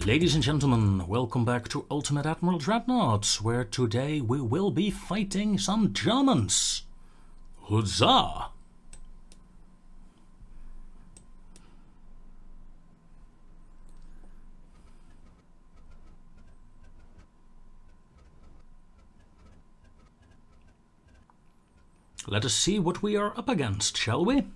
Ladies and gentlemen, welcome back to Ultimate Admiral Dreadnought, where today we will be fighting some Germans. Huzzah! Let us see what we are up against, shall we?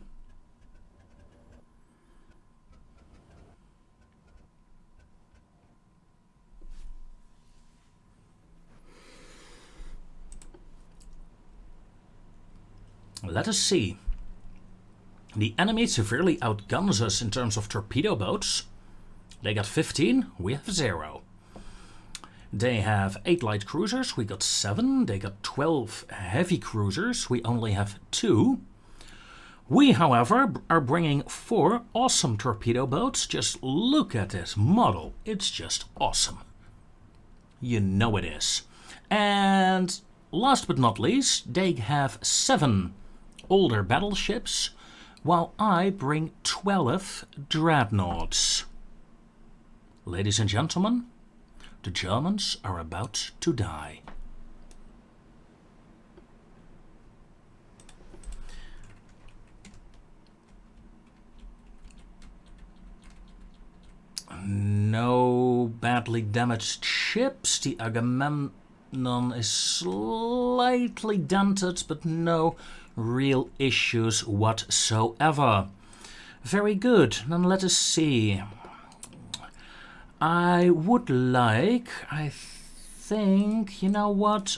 Let us see. The enemy severely outguns us in terms of torpedo boats. They got 15, we have 0. They have 8 light cruisers, we got 7. They got 12 heavy cruisers, we only have 2. We, however, are bringing 4 awesome torpedo boats. Just look at this model, it's just awesome. You know it is. And last but not least, they have 7 older battleships, while I bring 12 dreadnoughts. Ladies and gentlemen, the Germans are about to die. No badly damaged ships. The Agamemnon is slightly dented, but no real issues whatsoever. Very good. Then let us see. I would like, I think, you know what?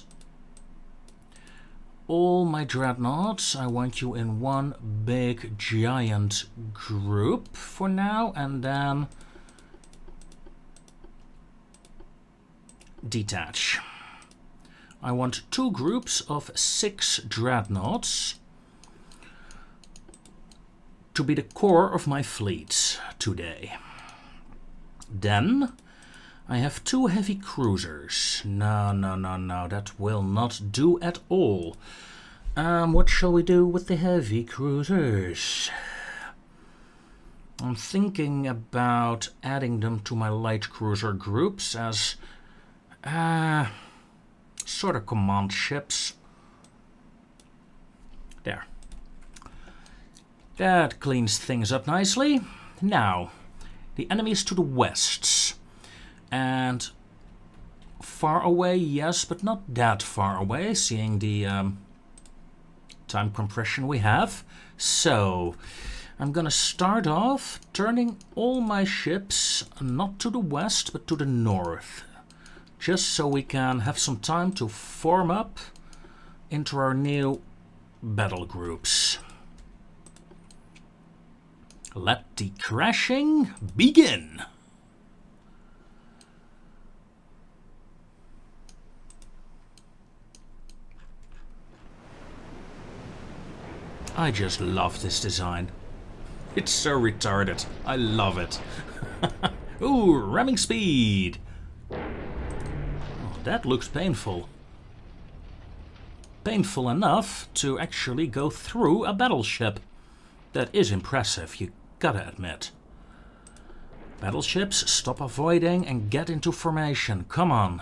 All my dreadnoughts, I want you in one big giant group for now, and then detach. I want 2 groups of 6 dreadnoughts to be the core of my fleet today. Then I have 2 heavy cruisers. No, that will not do at all. What shall we do with the heavy cruisers? I'm thinking about adding them to my light cruiser groups as sort of command ships. There. That cleans things up nicely. Now, the enemy is to the west. And far away, yes, but not that far away, seeing the time compression we have. So, I'm gonna start off turning all my ships not to the west, but to the north. Just so we can have some time to form up into our new battle groups. Let the crashing begin! I just love this design. It's so retarded. I love it. Ooh, ramming speed! That looks painful. Painful enough to actually go through a battleship. That is impressive, you gotta admit. Battleships, stop avoiding and get into formation. Come on.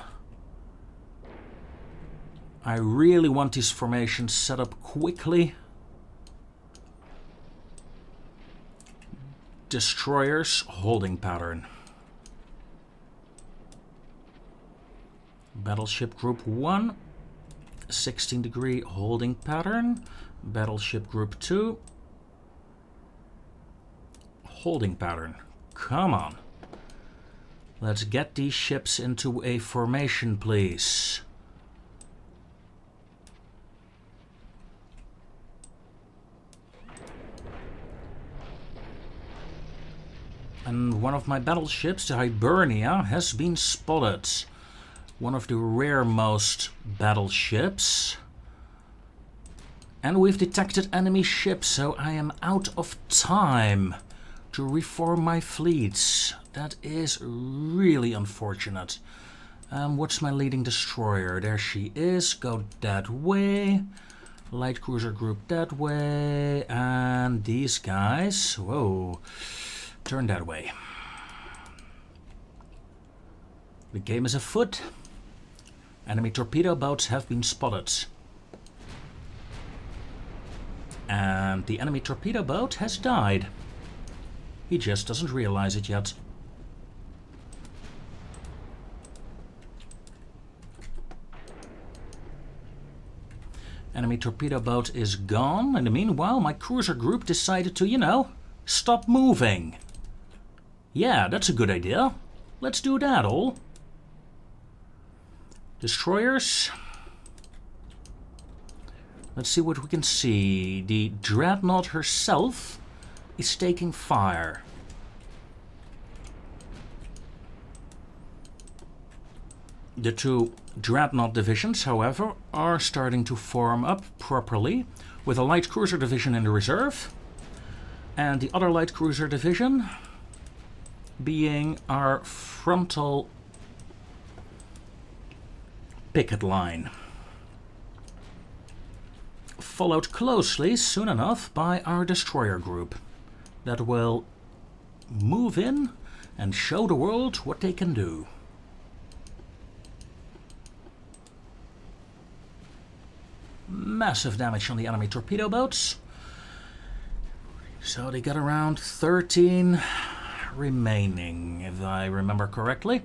I really want these formations set up quickly. Destroyers, holding pattern. Battleship Group 1, 16-degree holding pattern. Battleship Group 2, holding pattern. Come on. Let's get these ships into a formation, please. And one of my battleships, the Hibernia, has been spotted. One of the raremost battleships. And we've detected enemy ships, so I am out of time to reform my fleets. That is really unfortunate. What's my leading destroyer? There she is. Go that way. Light cruiser group that way. And these guys, whoa, turn that way. The game is afoot. Enemy torpedo boats have been spotted. And the enemy torpedo boat has died. He just doesn't realize it yet. Enemy torpedo boat is gone. In the meanwhile, my cruiser group decided to, you know, stop moving. Yeah, that's a good idea. Let's do that all. Destroyers. Let's see what we can see. The Dreadnought herself is taking fire. The two Dreadnought divisions, however, are starting to form up properly, with a light cruiser division in the reserve, and the other light cruiser division being our frontal picket line. Followed closely, soon enough, by our destroyer group that will move in and show the world what they can do. Massive damage on the enemy torpedo boats. So they got around 13 remaining, if I remember correctly.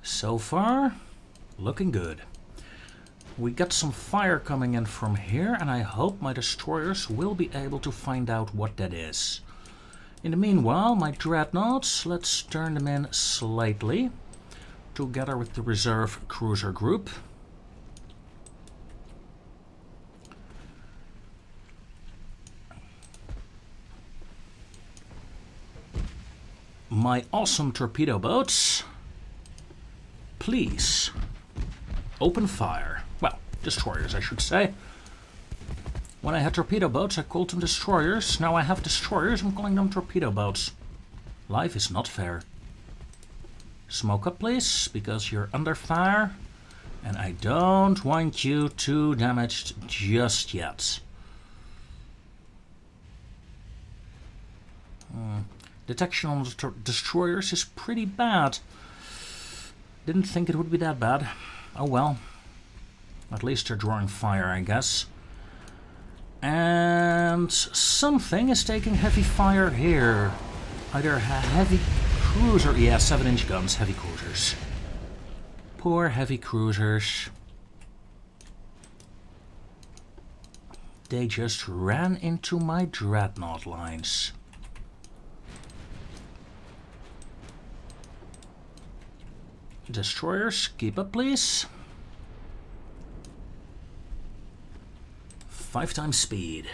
So far, looking good. We got some fire coming in from here, and I hope my destroyers will be able to find out what that is. In the meanwhile, my dreadnoughts, let's turn them in slightly, together with the reserve cruiser group. My awesome torpedo boats, please open fire. Well, destroyers, I should say. When I had torpedo boats, I called them destroyers. Now I have destroyers, I'm calling them torpedo boats. Life is not fair. Smoke up, please, because you're under fire. And I don't want you too damaged just yet. Detection on the destroyers is pretty bad. Didn't think it would be that bad. Oh well. At least they're drawing fire, I guess. And something is taking heavy fire here. Either a heavy cruiser... Yeah, 7-inch guns, heavy cruisers. Poor heavy cruisers. They just ran into my dreadnought lines. Destroyers, keep up, please. 5 times speed.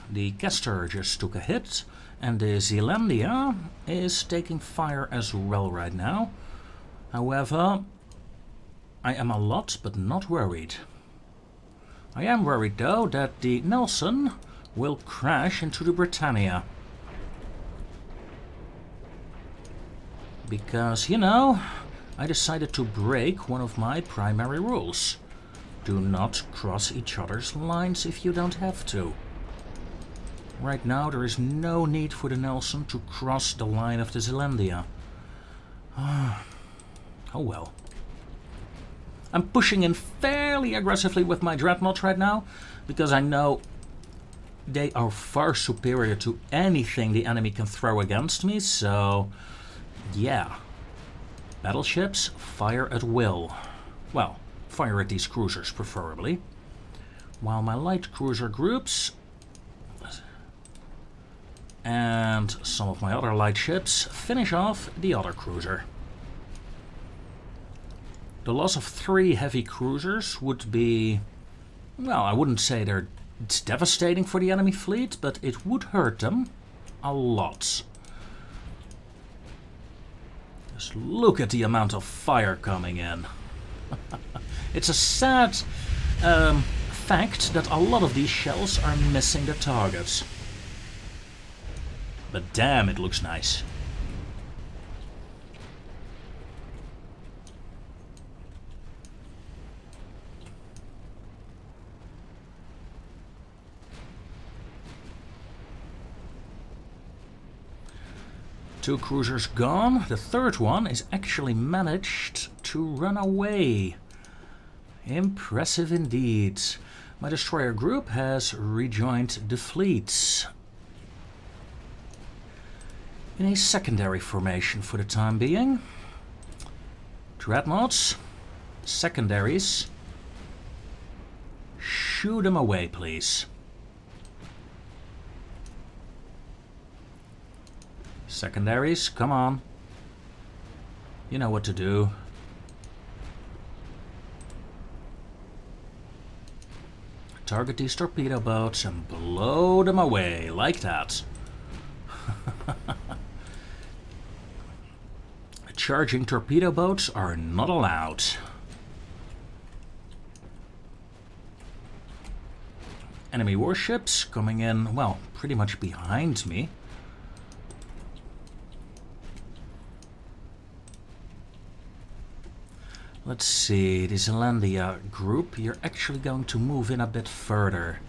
The Castor just took a hit, and the Zealandia is taking fire as well right now. However, I am a lot but not worried. I am worried though that the Nelson will crash into the Britannia. Because, you know, I decided to break one of my primary rules. Do not cross each other's lines if you don't have to. Right now there is no need for the Nelson to cross the line of the Zealandia. Oh well. I'm pushing in fairly aggressively with my dreadnoughts right now, because I know they are far superior to anything the enemy can throw against me, so yeah. Battleships, fire at will. Well, fire at these cruisers preferably. While my light cruiser groups and some of my other light ships finish off the other cruiser. The loss of 3 heavy cruisers would be, well, I wouldn't say it's devastating for the enemy fleet, but it would hurt them a lot. Just look at the amount of fire coming in. It's a sad fact that a lot of these shells are missing their targets. But damn, it looks nice. 2 cruisers gone. The third one is actually managed to run away. Impressive indeed. My destroyer group has rejoined the fleet in a secondary formation for the time being. Dreadnoughts, secondaries, shoo them away, please. Secondaries, come on. You know what to do. Target these torpedo boats and blow them away, like that. Charging torpedo boats are not allowed. Enemy warships coming in, well, pretty much behind me. Let's see, the Zealandia group, you're actually going to move in a bit further.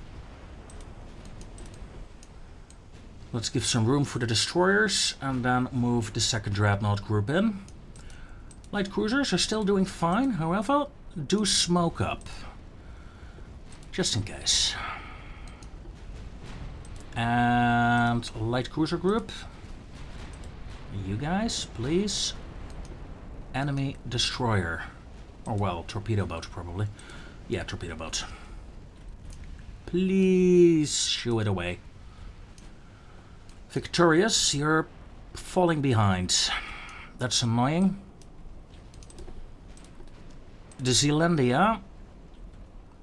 Let's give some room for the destroyers and then move the second dreadnought group in. Light cruisers are still doing fine, however, do smoke up. Just in case. And light cruiser group, you guys, please. Enemy destroyer. Or well, torpedo boat probably. Yeah, torpedo boat. Please shoo it away. Victorious, you're falling behind. That's annoying. The Zealandia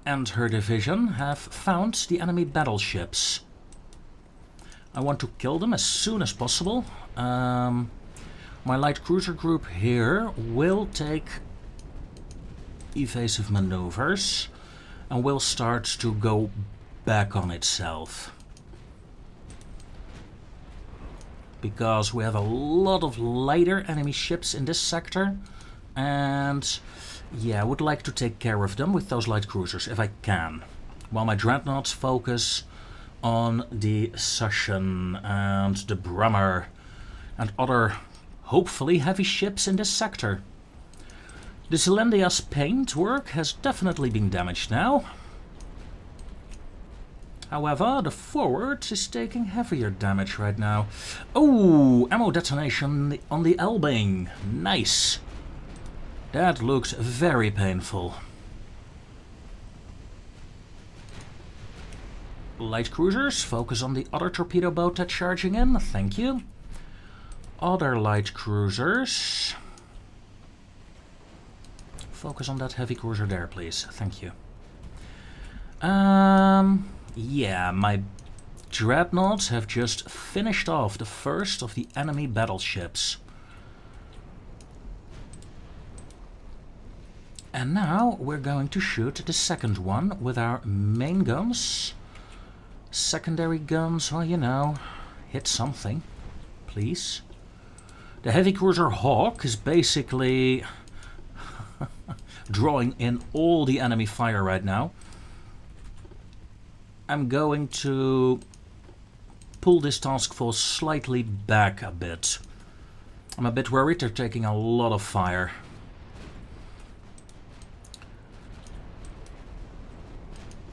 and her division have found the enemy battleships. I want to kill them as soon as possible. My light cruiser group here will take evasive maneuvers and will start to go back on itself. Because we have a lot of lighter enemy ships in this sector, and yeah, I would like to take care of them with those light cruisers if I can, while my dreadnoughts focus on the Sushun and the Brummer and other hopefully heavy ships in this sector. The Zealandia's paint work has definitely been damaged now. However, the forward is taking heavier damage right now. Oh, ammo detonation on the Elbing. Nice. That looks very painful. Light cruisers, focus on the other torpedo boat that's charging in. Thank you. Other light cruisers. Focus on that heavy cruiser there, please. Thank you. Yeah, my dreadnoughts have just finished off the first of the enemy battleships. And now we're going to shoot the second one with our main guns. Secondary guns, well, you know, hit something, please. The heavy cruiser Hawk is basically drawing in all the enemy fire right now. I'm going to pull this task force slightly back a bit. I'm a bit worried they're taking a lot of fire.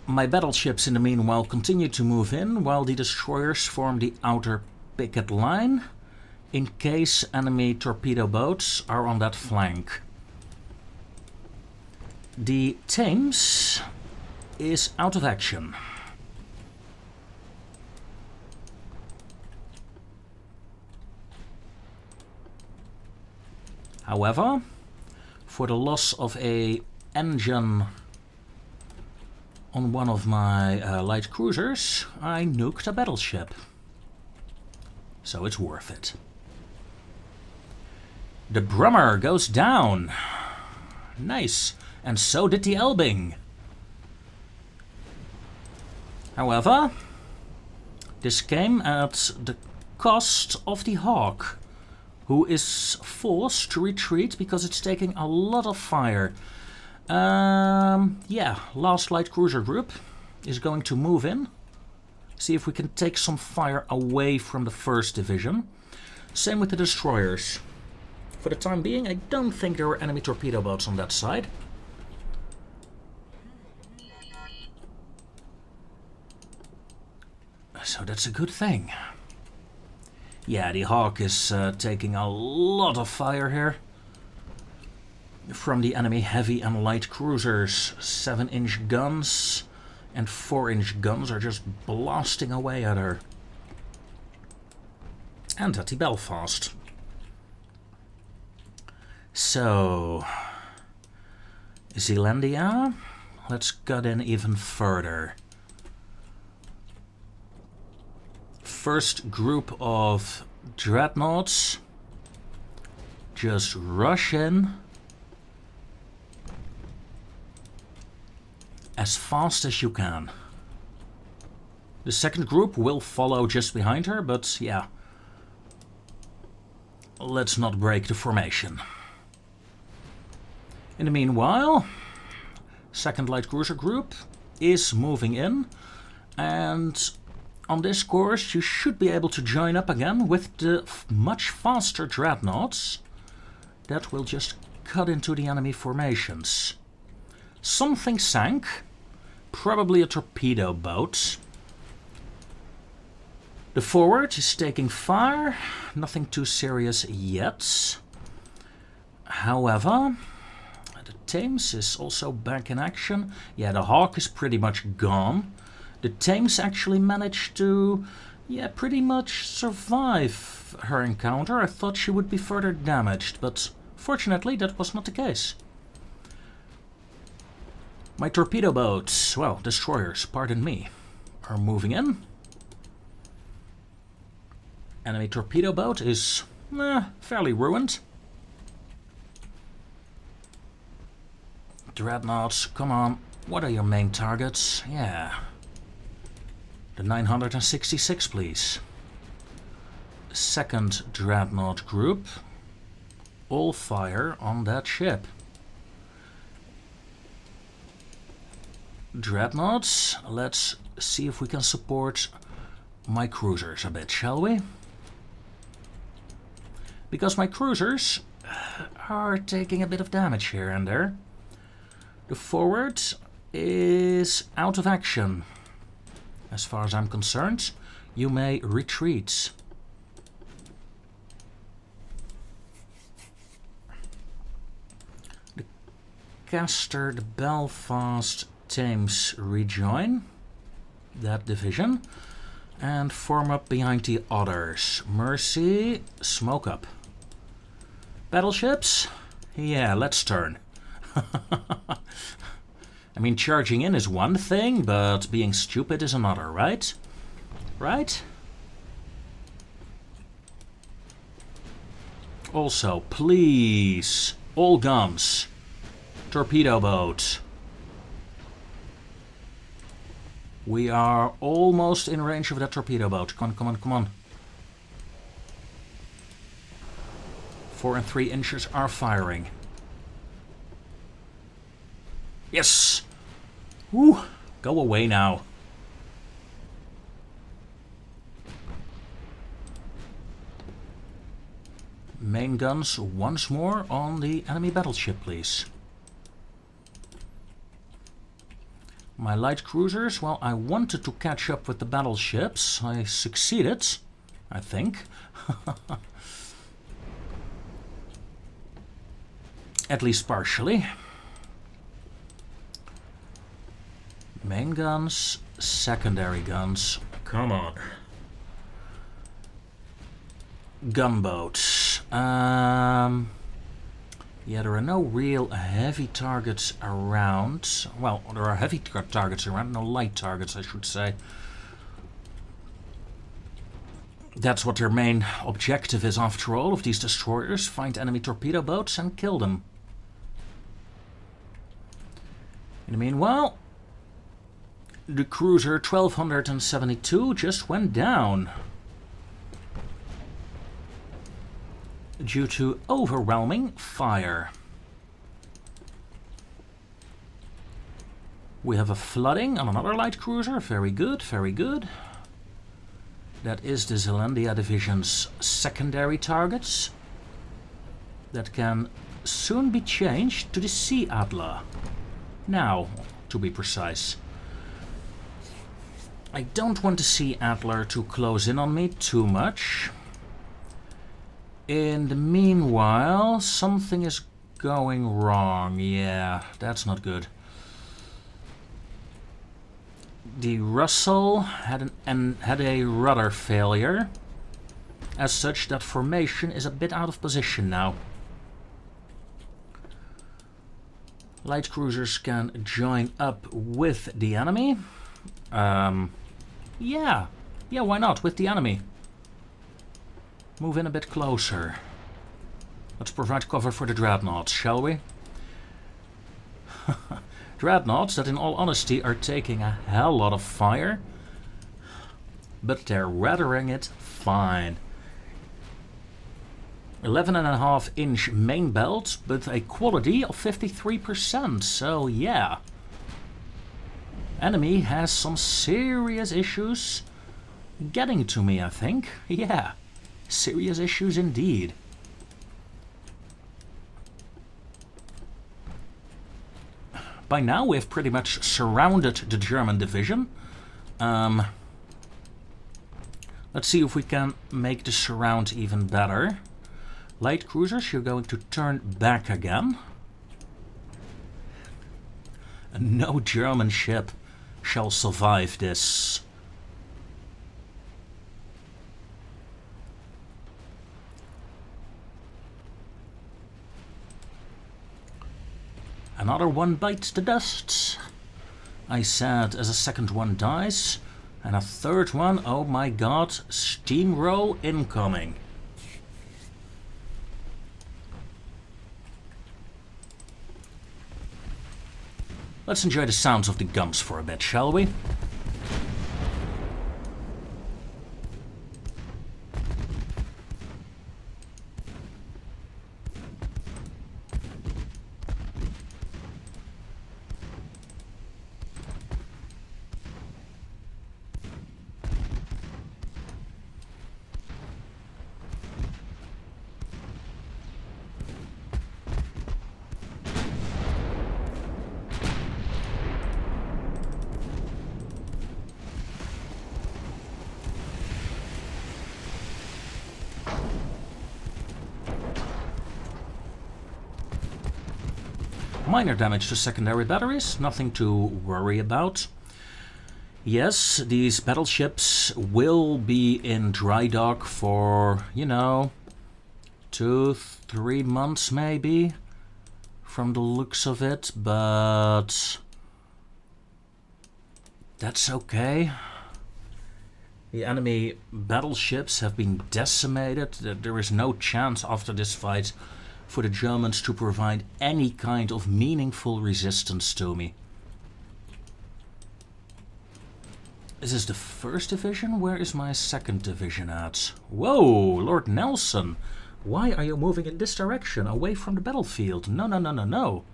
My battleships in the meanwhile continue to move in while the destroyers form the outer picket line in case enemy torpedo boats are on that flank. The Thames is out of action. However, for the loss of an engine on one of my light cruisers, I nuked a battleship. So it's worth it. The Brummer goes down. Nice. And so did the Elbing. However, this came at the cost of the Hawk, who is forced to retreat because it's taking a lot of fire. Yeah, last light cruiser group is going to move in. See if we can take some fire away from the first division. Same with the destroyers. For the time being, I don't think there are enemy torpedo boats on that side. So that's a good thing. Yeah, the Hawk is taking a lot of fire here. From the enemy heavy and light cruisers. 7-inch guns and 4-inch guns are just blasting away at her. And at the Belfast. So, Zealandia, let's cut in even further. First group of dreadnoughts, just rush in as fast as you can. The second group will follow just behind her, but yeah, let's not break the formation. In the meanwhile, second light cruiser group is moving in, and on this course you should be able to join up again with the much faster dreadnoughts that will just cut into the enemy formations. Something sank, probably a torpedo boat. The forward is taking fire, nothing too serious yet. However, the Thames is also back in action. Yeah, the Hawk is pretty much gone. The Thames actually managed to, yeah, pretty much survive her encounter. I thought she would be further damaged, but fortunately that was not the case. My torpedo boats, well, destroyers, pardon me, are moving in. Enemy torpedo boat is fairly ruined. Dreadnoughts, come on, what are your main targets? Yeah. The 966, please. Second dreadnought group. All fire on that ship. Dreadnoughts, let's see if we can support my cruisers a bit, shall we? Because my cruisers are taking a bit of damage here and there. The forward is out of action. As far as I'm concerned, you may retreat. The Castor, the Belfast, Thames rejoin that division and form up behind the others. Mercy, smoke up. Battleships? Yeah, let's turn. I mean, charging in is one thing, but being stupid is another, right? Right? Also, please, all guns. Torpedo boat. We are almost in range of that torpedo boat. Come on, come on, come on. 4 and 3 inches are firing. Yes! Woo! Go away now. Main guns once more on the enemy battleship, please. My light cruisers, well, I wanted to catch up with the battleships. I succeeded, I think. At least partially. Main guns, secondary guns. Come on. Gunboats. Yeah, there are no real heavy targets around. Well, there are heavy targets around, no light targets, I should say. That's what their main objective is, after all, of these destroyers. Find enemy torpedo boats and kill them. In the meanwhile, the cruiser 1272 just went down due to overwhelming fire. We have a flooding on another light cruiser. Very good, very good. That is the Zealandia division's secondary targets. That can soon be changed to the Sea Adler. Now, to be precise. I don't want the Sea Adler to close in on me too much. In the meanwhile, something is going wrong. Yeah, that's not good. The Russell had a rudder failure. As such, that formation is a bit out of position now. Light cruisers can join up with the enemy. Yeah, why not? With the enemy. Move in a bit closer. Let's provide cover for the dreadnoughts, shall we? Dreadnoughts that in all honesty are taking a hell lot of fire. But they're weathering it fine. 11.5-inch main belt with a quality of 53%, so yeah. Enemy has some serious issues getting to me, I think. Yeah, serious issues indeed. By now we've pretty much surrounded the German division. Let's see if we can make the surround even better. Light cruisers, you're going to turn back again. And no German ship shall survive this. Another one bites the dust. I said as a second one dies. And a third one, oh my god, steamroll incoming. Let's enjoy the sounds of the guns for a bit, shall we? Minor damage to secondary batteries, nothing to worry about. Yes, these battleships will be in dry dock for, 2-3 months maybe, from the looks of it, but that's okay. The enemy battleships have been decimated. There is no chance after this fight for the Germans to provide any kind of meaningful resistance to me. This is the 1st division? Where is my 2nd division at? Whoa, Lord Nelson! Why are you moving in this direction, away from the battlefield? No, no, no, no, no.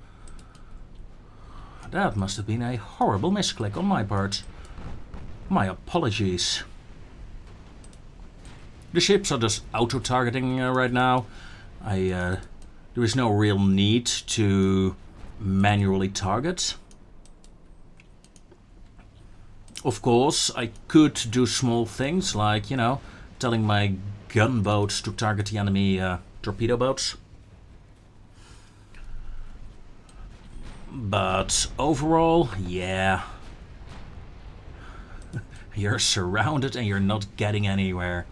That must have been a horrible misclick on my part. My apologies. The ships are just auto-targeting right now. There is no real need to manually target. Of course, I could do small things like, telling my gunboats to target the enemy torpedo boats. But overall, yeah. You're surrounded and you're not getting anywhere.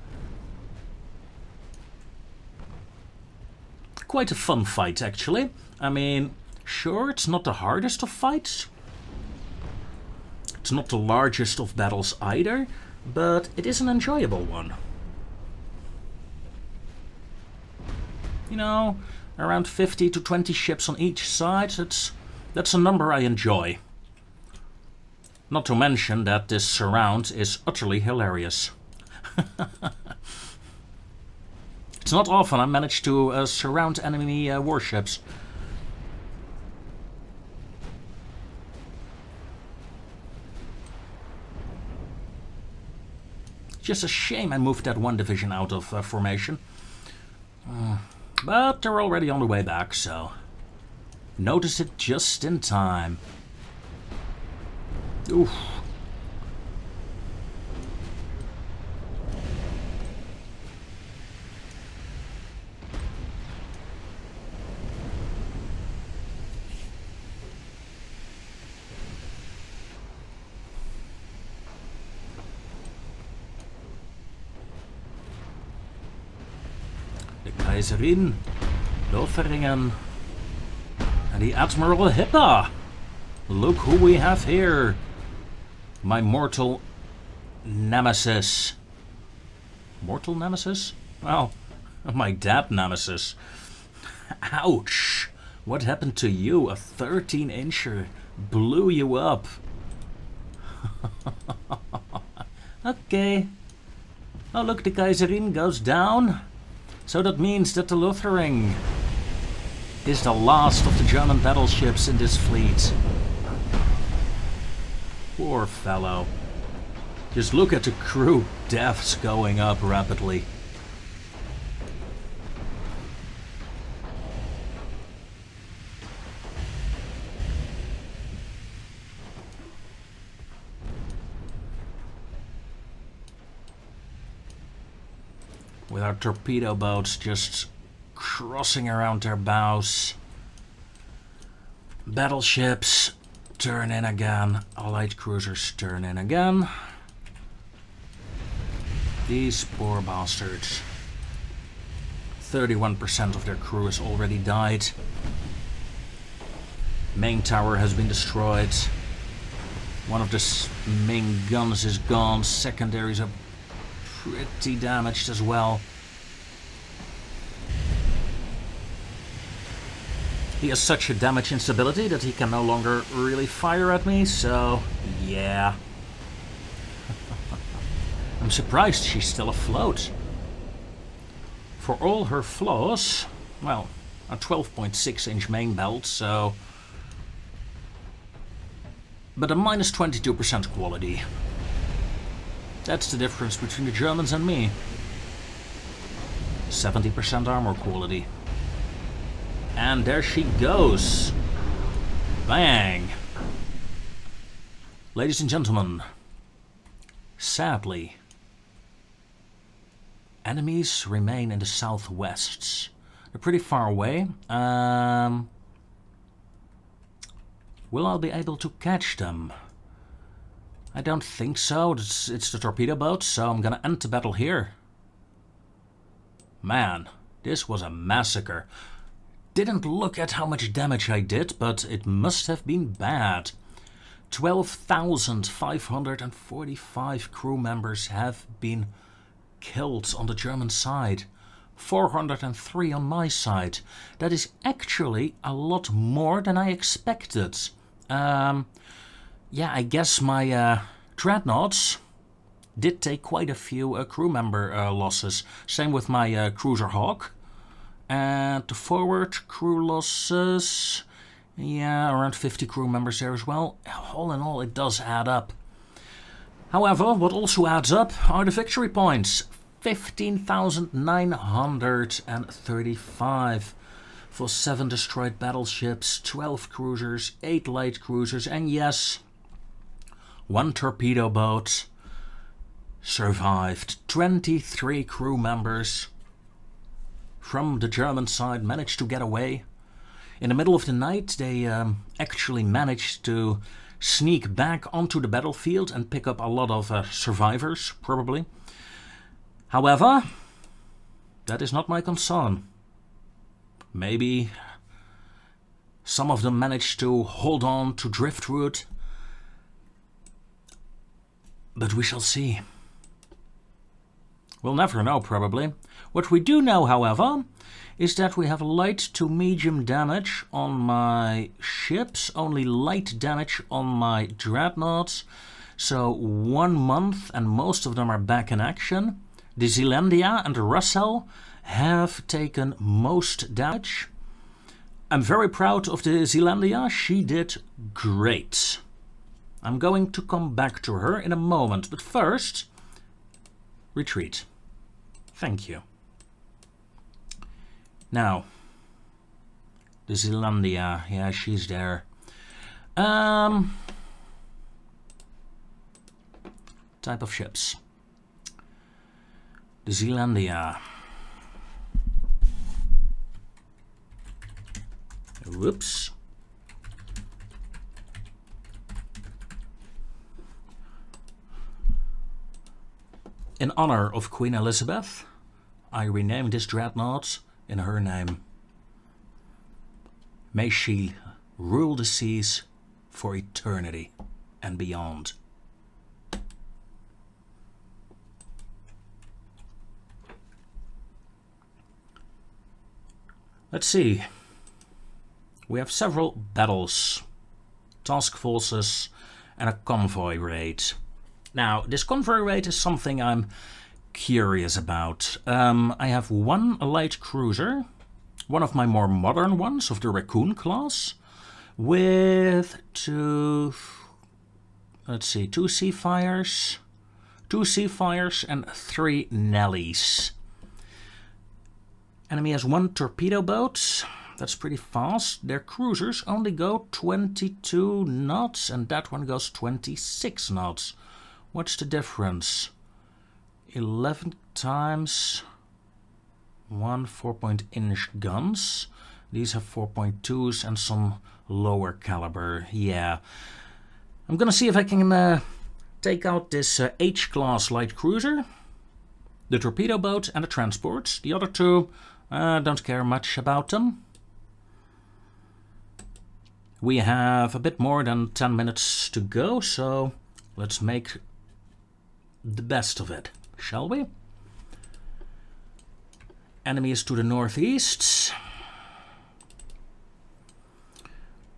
Quite a fun fight, actually. I mean, sure, it's not the hardest of fights. It's not the largest of battles either, but it is an enjoyable one. Around 50 to 20 ships on each side, that's a number I enjoy. Not to mention that this surround is utterly hilarious. It's not often I manage to surround enemy warships. Just a shame I moved that one division out of formation. But they're already on the way back, so... Notice it just in time. Oof. Kaiserin, Lothringen, and the Admiral Hippa. Look who we have here. My mortal nemesis. Mortal nemesis? Well, my dead nemesis. Ouch. What happened to you? A 13-incher blew you up. Okay. Oh look, the Kaiserin goes down. So that means that the Lothringen is the last of the German battleships in this fleet. Poor fellow. Just look at the crew deaths going up rapidly. With our torpedo boats just crossing around their bows. Battleships turn in again. Allied cruisers turn in again. These poor bastards. 31% of their crew has already died. Main tower has been destroyed. One of the main guns is gone. Secondaries are pretty damaged as well. He has such a damage instability that he can no longer really fire at me, so yeah. I'm surprised she's still afloat. For all her flaws, well, a 12.6-inch main belt, so... But a minus 22% quality. That's the difference between the Germans and me. 70% armor quality. And there she goes. Bang! Ladies and gentlemen, sadly, enemies remain in the southwest. They're pretty far away. Will I be able to catch them? I don't think so. It's the torpedo boat, so I'm gonna end the battle here. Man, this was a massacre. Didn't look at how much damage I did, but it must have been bad. 12,545 crew members have been killed on the German side. 403 on my side. That is actually a lot more than I expected. Yeah, I guess my dreadnoughts did take quite a few crew member losses. Same with my cruiser Hawk. And the forward crew losses, yeah, around 50 crew members there as well. All in all, it does add up. However, what also adds up are the victory points. 15,935 for 7 destroyed battleships, 12 cruisers, 8 light cruisers, and yes, 1 torpedo boat survived. 23 crew members from the German side managed to get away. In the middle of the night, they actually managed to sneak back onto the battlefield and pick up a lot of survivors, probably. However, that is not my concern. Maybe some of them managed to hold on to driftwood, but we shall see. We'll never know, probably. What we do know, however, is that we have light to medium damage on my ships, only light damage on my dreadnoughts. So 1 month and most of them are back in action. The Zealandia and the Russell have taken most damage. I'm very proud of the Zealandia. She did great. I'm going to come back to her in a moment, but first retreat. Thank you. Now, the Zealandia, yeah, she's there. Type of ships. The Zealandia. Whoops. In honor of Queen Elizabeth, I renamed this dreadnought in her name. May she rule the seas for eternity and beyond. Let's see. We have several battles, task forces, and a convoy raid. Now, this convoy raid is something I'm curious about. I have one light cruiser, one of my more modern ones of the Raccoon class, with two Seafires and 3 Nellies. Enemy has 1 torpedo boat. That's pretty fast. Their cruisers only go 22 knots and that one goes 26 knots. What's the difference? 11 times 1 4-point-inch guns. These have 4.2s and some lower caliber. Yeah. I'm gonna see if I can take out this H-class light cruiser, the torpedo boat and the transports. The other two, don't care much about them. We have a bit more than 10 minutes to go, so let's make the best of it, shall we? Enemy is to the northeast.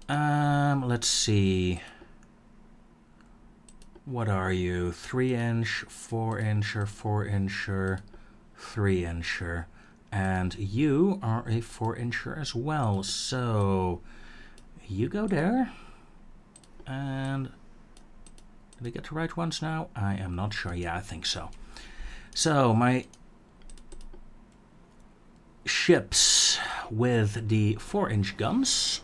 Let's see. What are you? 3-inch, 4-incher, 4-incher, 3-incher. And you are a 4-incher as well. So you go there. And did we get the right ones now? I am not sure. Yeah, I think so. So my ships with the 4-inch guns,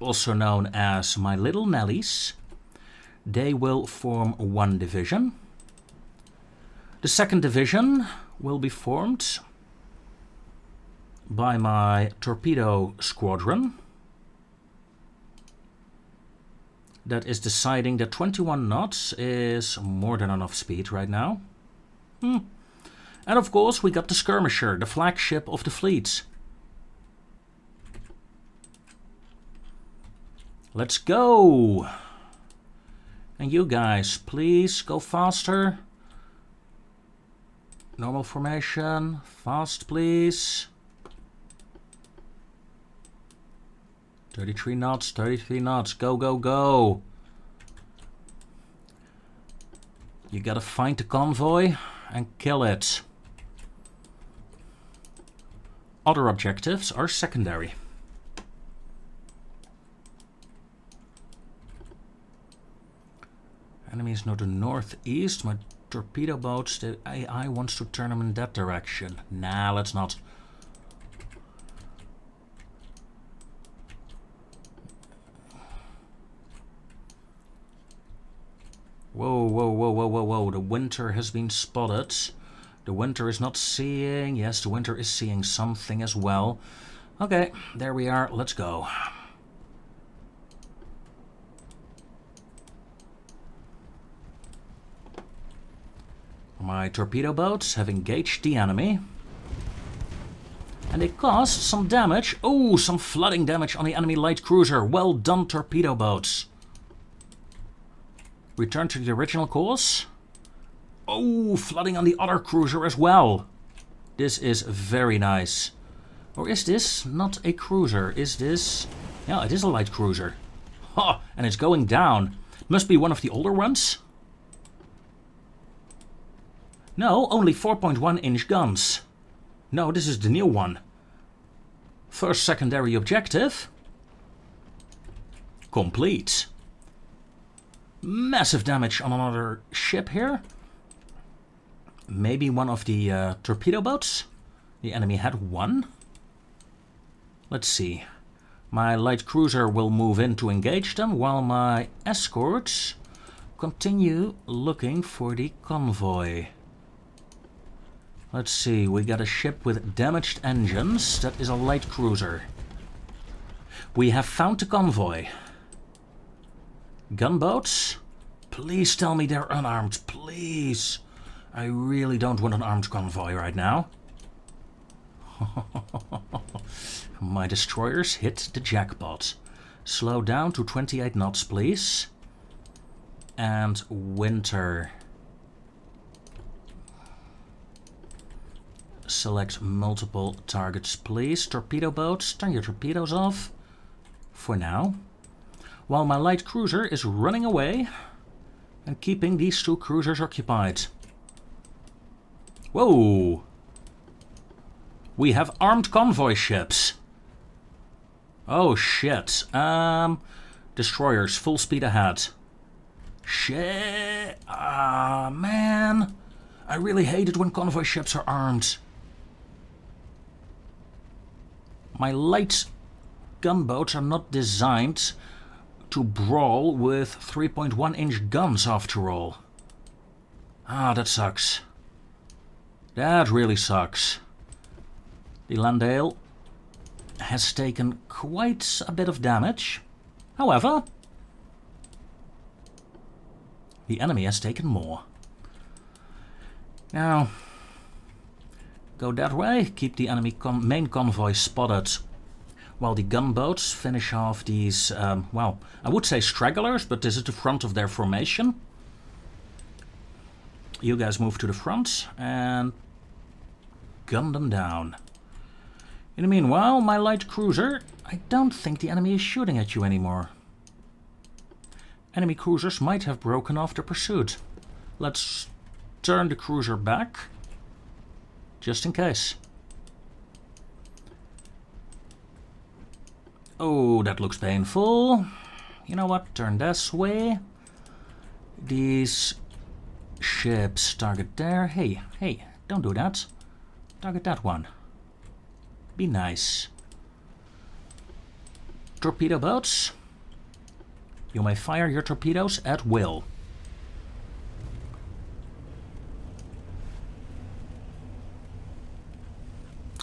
also known as my little Nellies, they will form one division. The second division will be formed by my torpedo squadron that is deciding that 21 knots is more than enough speed right now. And of course we got the skirmisher, the flagship of the fleet. Let's go! And you guys, please go faster. Normal formation, fast please. 33 knots, 33 knots, go, go, go. You gotta find the convoy and kill it. Other objectives are secondary. Enemies to the northeast. My torpedo boats, the AI wants to turn them in that direction. Nah, let's not. Whoa, whoa, whoa, whoa, whoa, whoa. The winter has been spotted. The winter is not seeing. Yes, the winter is seeing something as well. Okay, there we are. Let's go. My torpedo boats have engaged the enemy. And they caused some damage. Oh, some flooding damage on the enemy light cruiser. Well done, torpedo boats. Return to the original course. Oh, flooding on the other cruiser as well. This is very nice. Or is this not a cruiser? Is this... Yeah, it is a light cruiser. Ha! And it's going down. Must be one of the older ones. No, only 4.1-inch guns. No, this is the new one. First secondary objective. Complete. Massive damage on another ship here. maybe one of the torpedo boats. The enemy had one. Let's see. My light cruiser will move in to engage them, while my escorts continue looking for the convoy. Let's see, we got a ship with damaged engines. That is a light cruiser. We have found the convoy. Gunboats? Please tell me they're unarmed, please. I really don't want an armed convoy right now. My destroyers hit the jackpot. Slow down to 28 knots, please. And winter. Select multiple targets, please. Torpedo boats, turn your torpedoes off. For now. While my light cruiser is running away and keeping these two cruisers occupied. Whoa! We have armed convoy ships. Oh shit. Destroyers, full speed ahead. Shit. Ah, man. I really hate it when convoy ships are armed. My light gunboats are not designed to brawl with 3.1-inch guns after all. Ah, that sucks. That really sucks. The Landale has taken quite a bit of damage. However, the enemy has taken more. Now, go that way, keep the enemy main convoy spotted, while the gunboats finish off these, well, I would say stragglers, but this is the front of their formation. You guys move to the front and gun them down. In the meanwhile, my light cruiser, I don't think the enemy is shooting at you anymore. Enemy cruisers might have broken off the pursuit. Let's turn the cruiser back, just in case. Oh, that looks painful. You know what? Turn this way. These ships target there. Hey, don't do that. Target that one. Be nice. Torpedo boats. You may fire your torpedoes at will.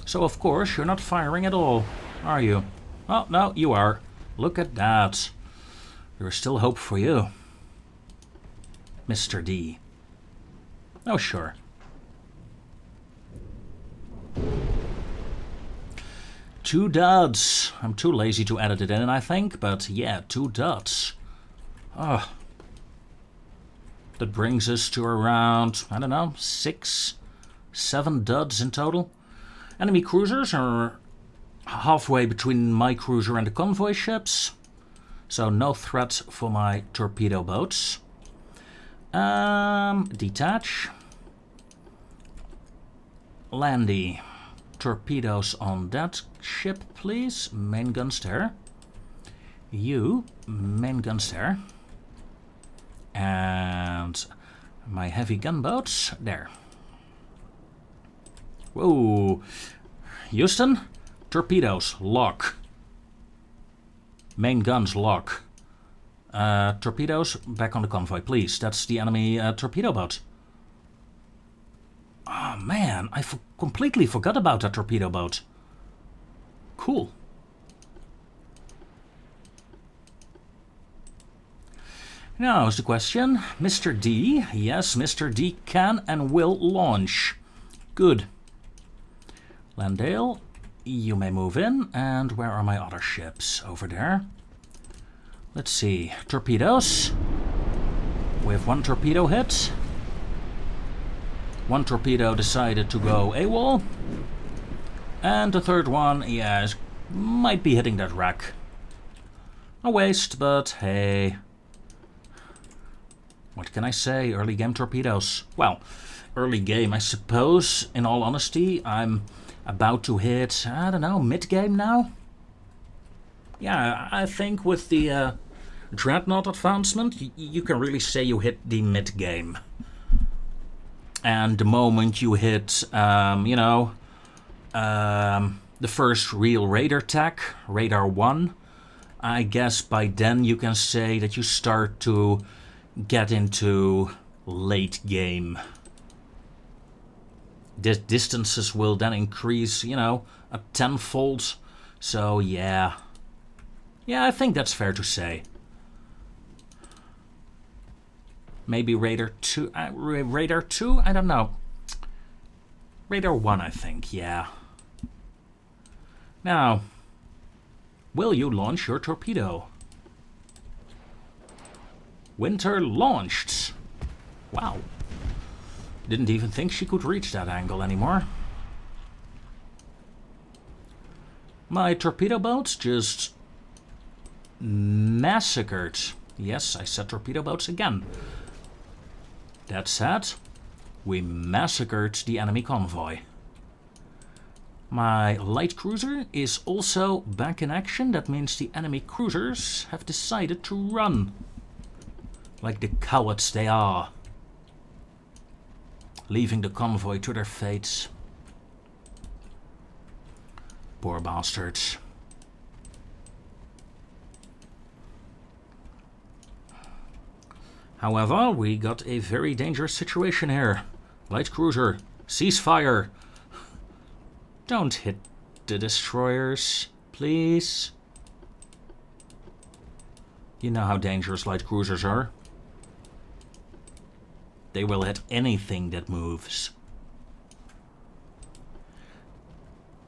So of course you're not firing at all, are you? Oh, no, you are. Look at that. There's still hope for you, Mr. D. Oh, sure. Two duds. I'm too lazy to edit it in, I think, but yeah, 2 duds. Oh. That brings us to around, I don't know, 6, 7 duds in total. Enemy cruisers are halfway between my cruiser and the convoy ships, so no threat for my torpedo boats. Detach. Landy. Torpedoes on that ship, please. Main guns there. You, main guns there. And my heavy gunboats there. Whoa. Houston, torpedoes, lock. Main guns, lock. Torpedoes, back on the convoy, please. That's the enemy torpedo boat. Oh man, I completely forgot about that torpedo boat. Cool. Now is the question, Mr. D. Yes, Mr. D can and will launch. Good. Landale, you may move in. And where are my other ships? Over there. Let's see. Torpedoes. We have 1 torpedo hit. 1 torpedo decided to go AWOL. And the third one, yeah, might be hitting that wreck. A waste, but hey. What can I say? Early game torpedoes. Well, early game, I suppose. In all honesty, I'm about to hit, I don't know, mid-game now? Yeah, I think with the Dreadnought advancement, you can really say you hit the mid-game. And the moment you hit, the first real radar tech, Radar 1, I guess by then you can say that you start to get into late game. Distances will then increase, a tenfold. So yeah. Yeah, I think that's fair to say. Maybe Radar 2, Radar 2? I don't know. Radar 1, I think, yeah. Now, will you launch your torpedo? Winter launched. Wow. Didn't even think she could reach that angle anymore. My torpedo boats just massacred. Yes, I said torpedo boats again. That said, we massacred the enemy convoy. My light cruiser is also back in action. That means the enemy cruisers have decided to run. Like the cowards they are. Leaving the convoy to their fates. Poor bastards. However, we got a very dangerous situation here. Light cruiser, ceasefire. Don't hit the destroyers, please. You know how dangerous light cruisers are. They will hit anything that moves.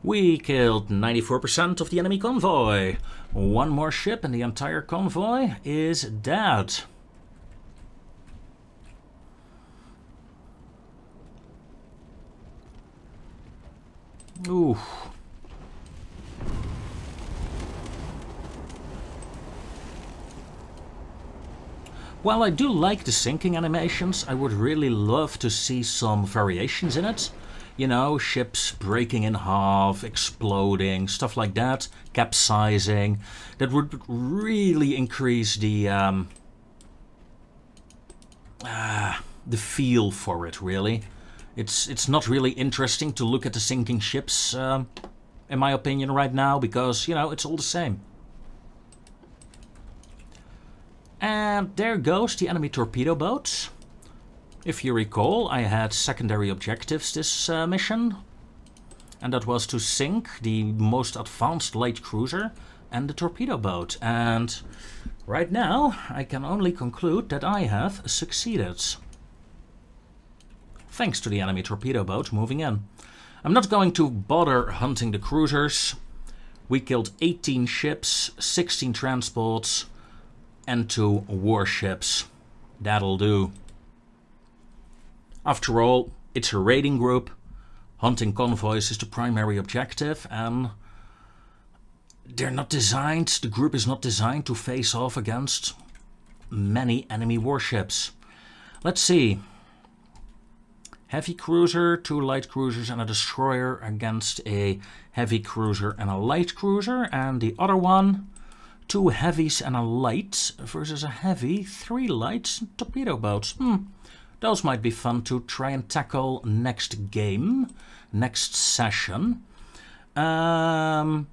We killed 94% of the enemy convoy. One more ship and the entire convoy is dead. Ooh. While I do like the sinking animations, I would really love to see some variations in it. You know, ships breaking in half, exploding, stuff like that, capsizing. That would really increase the feel for it, really. It's not really interesting to look at the sinking ships, in my opinion, right now, because, it's all the same. And there goes the enemy torpedo boat. If you recall, I had secondary objectives this mission. And that was to sink the most advanced light cruiser and the torpedo boat. And right now, I can only conclude that I have succeeded. Thanks to the enemy torpedo boat moving in. I'm not going to bother hunting the cruisers. We killed 18 ships, 16 transports, and 2 warships. That'll do. After all, it's a raiding group. Hunting convoys is the primary objective, and they're not designed, the group is not designed to face off against many enemy warships. Let's see. Heavy cruiser, 2 light cruisers and a destroyer against a heavy cruiser and a light cruiser. And the other one, 2 heavies and a light versus a heavy, 3 lights and torpedo boats. Those might be fun to try and tackle next game, next session. Let's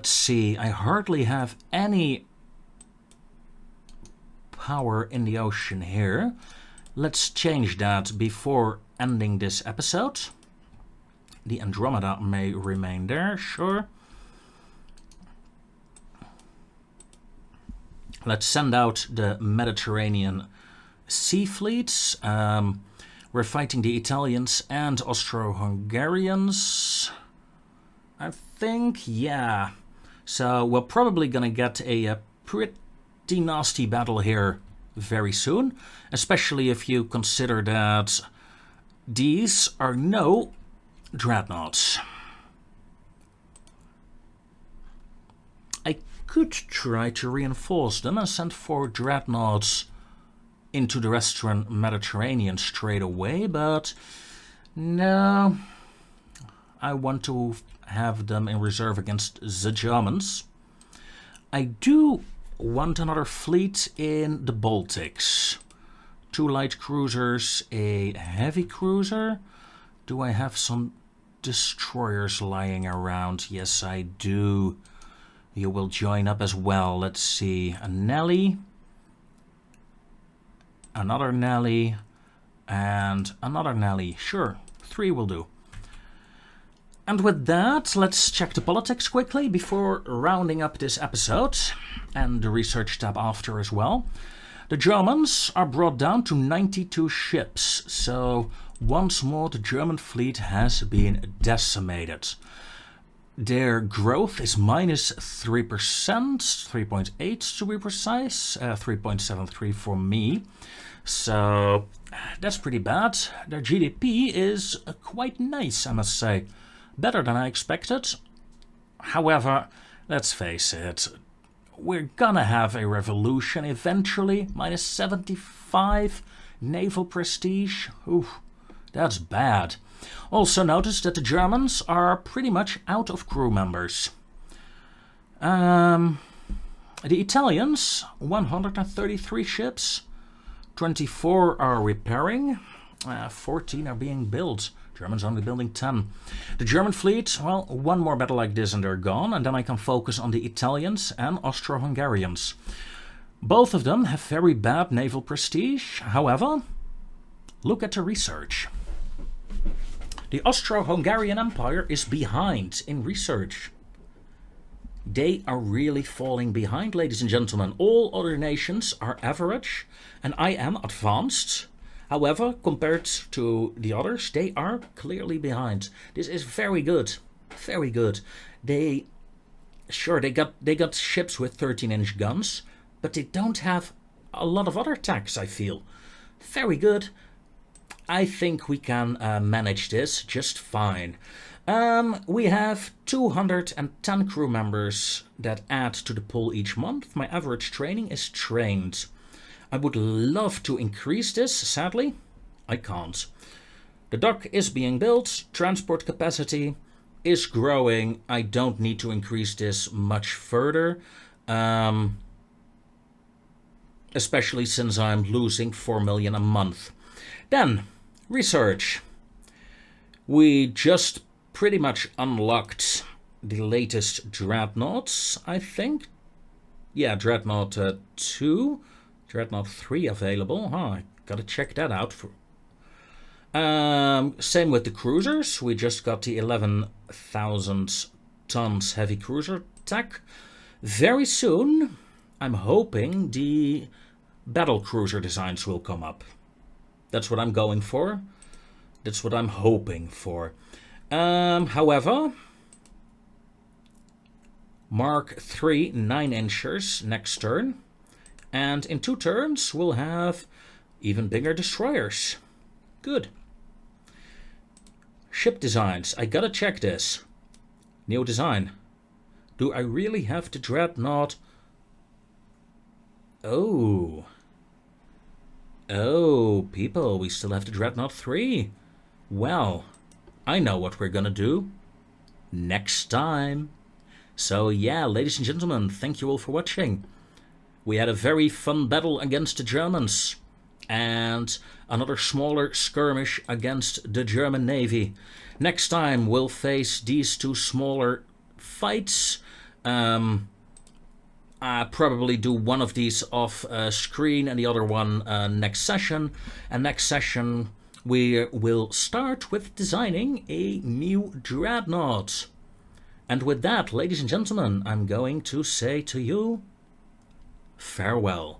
see, I hardly have any power in the ocean here. Let's change that before ending this episode. The Andromeda may remain there, sure. Let's send out the Mediterranean sea fleets. We're fighting the Italians and Austro-Hungarians, I think, yeah. So we're probably gonna get a pretty nasty battle here very soon, especially if you consider that these are no dreadnoughts. I could try to reinforce them and send 4 dreadnoughts into the Western Mediterranean straight away, but no, I want to have them in reserve against the Germans. I do want another fleet in the Baltics 2 light cruisers, a heavy cruiser. Do I have some destroyers lying around? Yes, I do. You will join up as well. Let's see. A Nelly. Another Nelly. And another Nelly. Sure, 3 will do. And with that, let's check the politics quickly before rounding up this episode. And the research tab after as well. The Germans are brought down to 92 ships. So once more the German fleet has been decimated. Their growth is minus 3%, 3.8 to be precise, 3.73 for me. So that's pretty bad. Their GDP is quite nice, I must say. Better than I expected. However, let's face it, we're gonna have a revolution eventually. Minus 75 naval prestige. Oof, that's bad. Also notice that the Germans are pretty much out of crew members. The Italians, 133 ships. 24 are repairing. 14 are being built. Germans only building 10. The German fleet, well, one more battle like this and they're gone. And then I can focus on the Italians and Austro-Hungarians. Both of them have very bad naval prestige. However, look at the research. The Austro-Hungarian Empire is behind in research. They are really falling behind, ladies and gentlemen. All other nations are average, and I am advanced. However, compared to the others, they are clearly behind. This is very good, very good. They got ships with 13-inch guns, but they don't have a lot of other attacks, I feel. Very good. I think we can manage this just fine. We have 210 crew members that add to the pool each month. My average training is trained. I would love to increase this, sadly, I can't. The dock is being built, transport capacity is growing. I don't need to increase this much further, especially since I'm losing 4 million a month. Then, research. We just pretty much unlocked the latest Dreadnoughts, I think. Yeah, Dreadnought 2. Dreadnought 3 available. I gotta check that out. Same with the cruisers. We just got the 11,000 tons heavy cruiser tech. Very soon, I'm hoping the battle cruiser designs will come up. That's what I'm going for. That's what I'm hoping for. However, Mark III 9-inchers next turn. And in 2 turns, we'll have even bigger destroyers. Good. Ship designs. I gotta check this. New design. Do I really have the Dreadnought? Oh. Oh, people, we still have the Dreadnought 3. Well, I know what we're gonna do next time. So yeah, ladies and gentlemen, thank you all for watching. We had a very fun battle against the Germans and another smaller skirmish against the German Navy. Next time we'll face these 2 smaller fights. I'll probably do one of these off screen and the other one next session. And next session we will start with designing a new Dreadnought. And with that, ladies and gentlemen, I'm going to say to you, farewell.